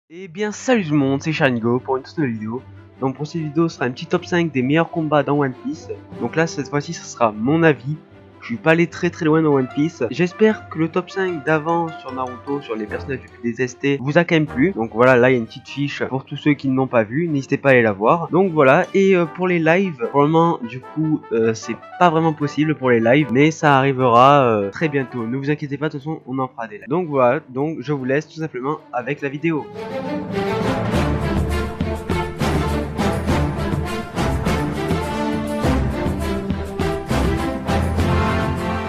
Eh bien salut tout le monde, c'est Sharingo pour une toute nouvelle vidéo. Donc pour cette vidéo, ce sera un petit top 5 des meilleurs combats dans One Piece. Donc là cette fois-ci ce sera mon avis. Je suis pas allé très loin dans One Piece. J'espère que le top 5 d'avant sur Naruto, sur les personnages les plus détestés, vous a quand même plu. Donc voilà, là il y a une petite fiche pour tous ceux qui ne l'ont pas vu. N'hésitez pas à aller la voir. Donc voilà, et pour les lives, pour le moment du coup c'est pas vraiment possible pour les lives, mais ça arrivera très bientôt. Ne vous inquiétez pas, de toute façon on en fera des lives. Donc voilà, donc je vous laisse tout simplement avec la vidéo.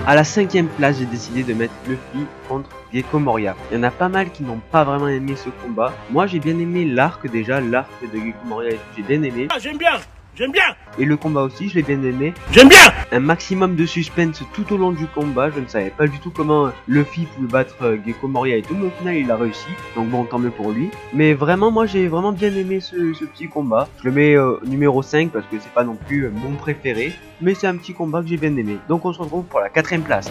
À la 5ème place, j'ai décidé de mettre Luffy contre Gecko Moria. Il y en a pas mal qui n'ont pas vraiment aimé ce combat. Moi, j'ai bien aimé l'arc déjà, l'arc de Gecko Moria, j'ai bien aimé. Ah, j'aime bien. Et le combat aussi, je l'ai bien aimé. J'aime bien. Un maximum de suspense tout au long du combat. Je ne savais pas du tout comment Luffy pouvait battre Gecko Moria et tout, mais au final il a réussi. Donc bon, tant mieux pour lui. Mais vraiment, moi j'ai vraiment bien aimé ce petit combat. Je le mets numéro 5 parce que c'est pas non plus mon préféré. Mais c'est un petit combat que j'ai bien aimé. Donc on se retrouve pour la 4ème place.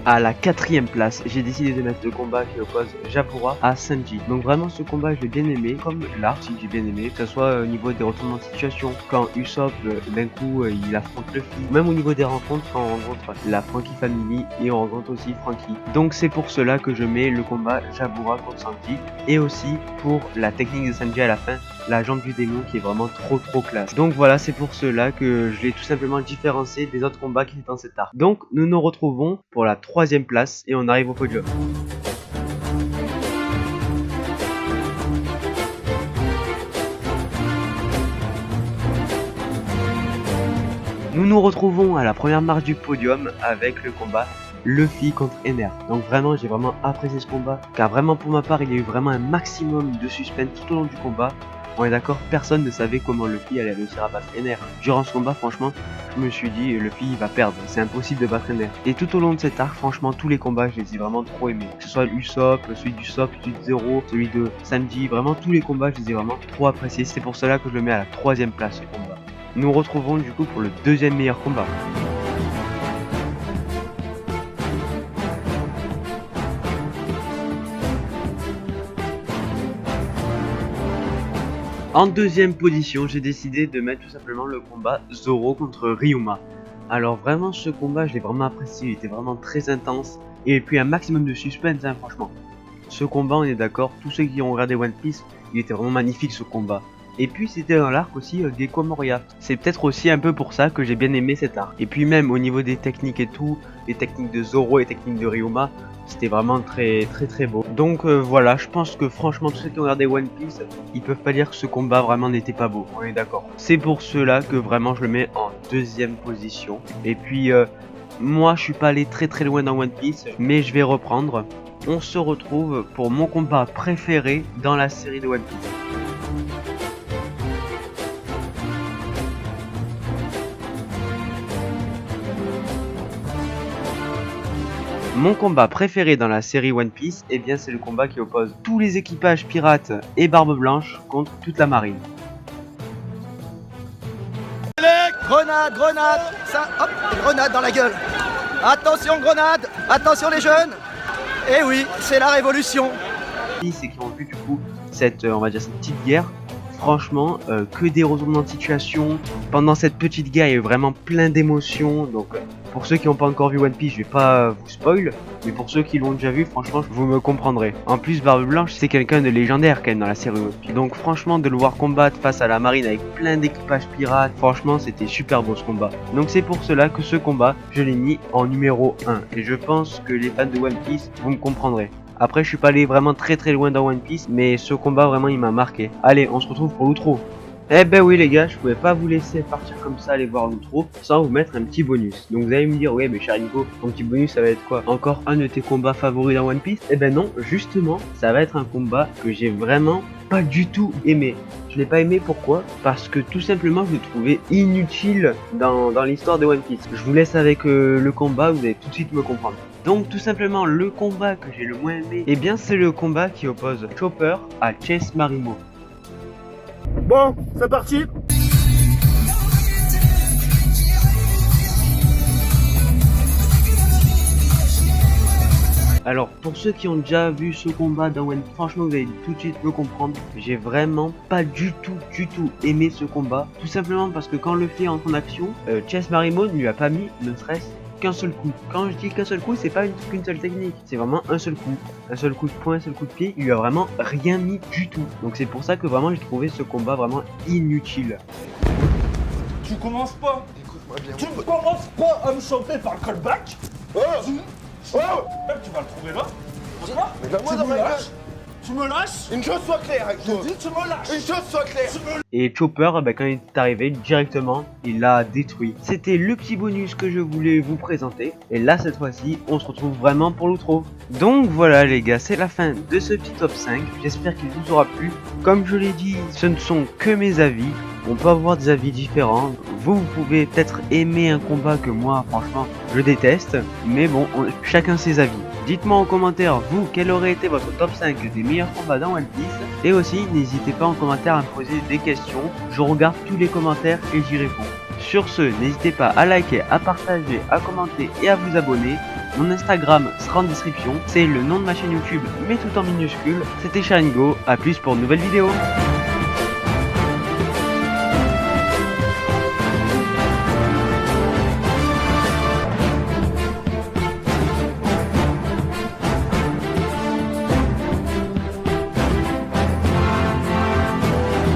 À la 4ème place, j'ai décidé de mettre le combat qui oppose Japura à Sanji. Donc vraiment ce combat je l'ai bien aimé, comme l'arc j'ai bien aimé, que ce soit au niveau des retournements de situation, quand Usopp d'un coup il affronte Luffy, même au niveau des rencontres quand on rencontre la Franky Family et on rencontre aussi Franky. Donc c'est pour cela que je mets le combat Japura contre Sanji, et aussi pour la technique de Sanji à la fin, la jambe du démon qui est vraiment trop classe. Donc voilà, c'est pour cela que je l'ai tout simplement différencié des autres combats qui étaient dans cet arc. Donc nous nous retrouvons pour la 3ème place et on arrive au podium. Nous nous retrouvons à la première marche du podium avec le combat Luffy contre Ener. Donc vraiment j'ai vraiment apprécié ce combat, car vraiment pour ma part il y a eu vraiment un maximum de suspense tout au long du combat. On est d'accord, personne ne savait comment Luffy allait réussir à battre Ener. Durant ce combat, franchement, je me suis dit, Luffy il va perdre, c'est impossible de battre Ener. Et tout au long de cet arc, franchement, tous les combats, je les ai vraiment trop aimés. Que ce soit Usopp, celui d'Usopp, celui de Zero, celui de Sanji, vraiment tous les combats, je les ai vraiment trop appréciés. C'est pour cela que je le mets à la 3ème place, ce combat. Nous retrouvons du coup pour le 2ème meilleur combat. En 2ème position, j'ai décidé de mettre tout simplement le combat Zoro contre Ryuma. Alors vraiment ce combat je l'ai vraiment apprécié, il était vraiment très intense et puis un maximum de suspense hein, franchement. Ce combat on est d'accord, tous ceux qui ont regardé One Piece, il était vraiment magnifique ce combat. Et puis c'était dans l'arc aussi Gecko Moria. C'est peut-être aussi un peu pour ça que j'ai bien aimé cet arc. Et puis même au niveau des techniques et tout, les techniques de Zoro et les techniques de Ryuma, c'était vraiment très beau. Donc voilà, je pense que franchement tous ceux qui ont regardé One Piece, ils peuvent pas dire que ce combat vraiment n'était pas beau, on est d'accord. C'est pour cela que vraiment je le mets en 2ème position. Et puis moi je suis pas allé très loin dans One Piece, mais je vais reprendre. On se retrouve pour mon combat préféré dans la série de One Piece. Mon combat préféré dans la série One Piece, eh bien c'est le combat qui oppose tous les équipages pirates et Barbe Blanche contre toute la marine. Grenade, ça, hop, grenade dans la gueule. Attention grenade, attention les jeunes. Eh oui, c'est la révolution. C'est qui ont vu du coup cette, on va dire cette petite guerre. Franchement, que des retournements de situation. Pendant cette petite guerre, il y a eu vraiment plein d'émotions. Donc, pour ceux qui n'ont pas encore vu One Piece, je vais pas vous spoil. Mais pour ceux qui l'ont déjà vu, franchement, vous me comprendrez. En plus, Barbe Blanche, c'est quelqu'un de légendaire quand même dans la série One Piece. Donc, franchement, de le voir combattre face à la marine avec plein d'équipages pirates, franchement, c'était super beau ce combat. Donc, c'est pour cela que ce combat, je l'ai mis en numéro 1. Et je pense que les fans de One Piece, vous me comprendrez. Après je suis pas allé vraiment très loin dans One Piece, mais ce combat vraiment il m'a marqué. Allez, on se retrouve pour l'outro. Eh ben oui les gars, je pouvais pas vous laisser partir comme ça aller voir l'outro sans vous mettre un petit bonus. Donc vous allez me dire, ouais mais Sharingo, ton petit bonus ça va être quoi? Encore un de tes combats favoris dans One Piece? Eh ben non, justement, ça va être un combat que j'ai vraiment pas du tout aimé. Je l'ai pas aimé, pourquoi? Parce que tout simplement je le trouvais inutile dans l'histoire de One Piece. Je vous laisse avec le combat, vous allez tout de suite me comprendre. Donc tout simplement le combat que j'ai le moins aimé, eh bien c'est le combat qui oppose Chopper à Chase Marimo. Bon, c'est parti. Alors pour ceux qui ont déjà vu ce combat dans One Piece, franchement vous allez tout de suite me comprendre. J'ai vraiment pas du tout aimé ce combat. Tout simplement parce que quand Luffy entre en action, Chess Marimo ne lui a pas mis ne serait-ce qu'un seul coup. Quand je dis qu'un seul coup, c'est pas qu'une seule technique, c'est vraiment un seul coup. Un seul coup de poing, un seul coup de pied, il lui a vraiment rien mis du tout. Donc c'est pour ça que vraiment j'ai trouvé ce combat vraiment inutile. Tu commences pas. Écoute-moi bien. Tu ne commences pas à me chauffer par le callback. Oh Tu vas le trouver là. Franchement, Mais donne-moi tu dans me ma lâches. Tu me lâches. Une chose soit claire avec Je toi. te dis, tu me lâches. Une chose soit claire. Et Chopper, quand il est arrivé directement, il l'a détruit. C'était le petit bonus que je voulais vous présenter. Et là, cette fois-ci, on se retrouve vraiment pour l'outro. Donc voilà les gars, c'est la fin de ce petit top 5. J'espère qu'il vous aura plu. Comme je l'ai dit, ce ne sont que mes avis. On peut avoir des avis différents. Vous pouvez peut-être aimer un combat que moi, franchement, je déteste. Mais bon, chacun ses avis. Dites-moi en commentaire, vous, quel aurait été votre top 5 des meilleurs combats dans One Piece. Et aussi, n'hésitez pas en commentaire à me poser des questions. Je regarde tous les commentaires et j'y réponds. Sur ce, n'hésitez pas à liker, à partager, à commenter et à vous abonner. Mon Instagram sera en description. C'est le nom de ma chaîne YouTube, mais tout en minuscule. C'était Sharingo. À plus pour une nouvelle vidéo.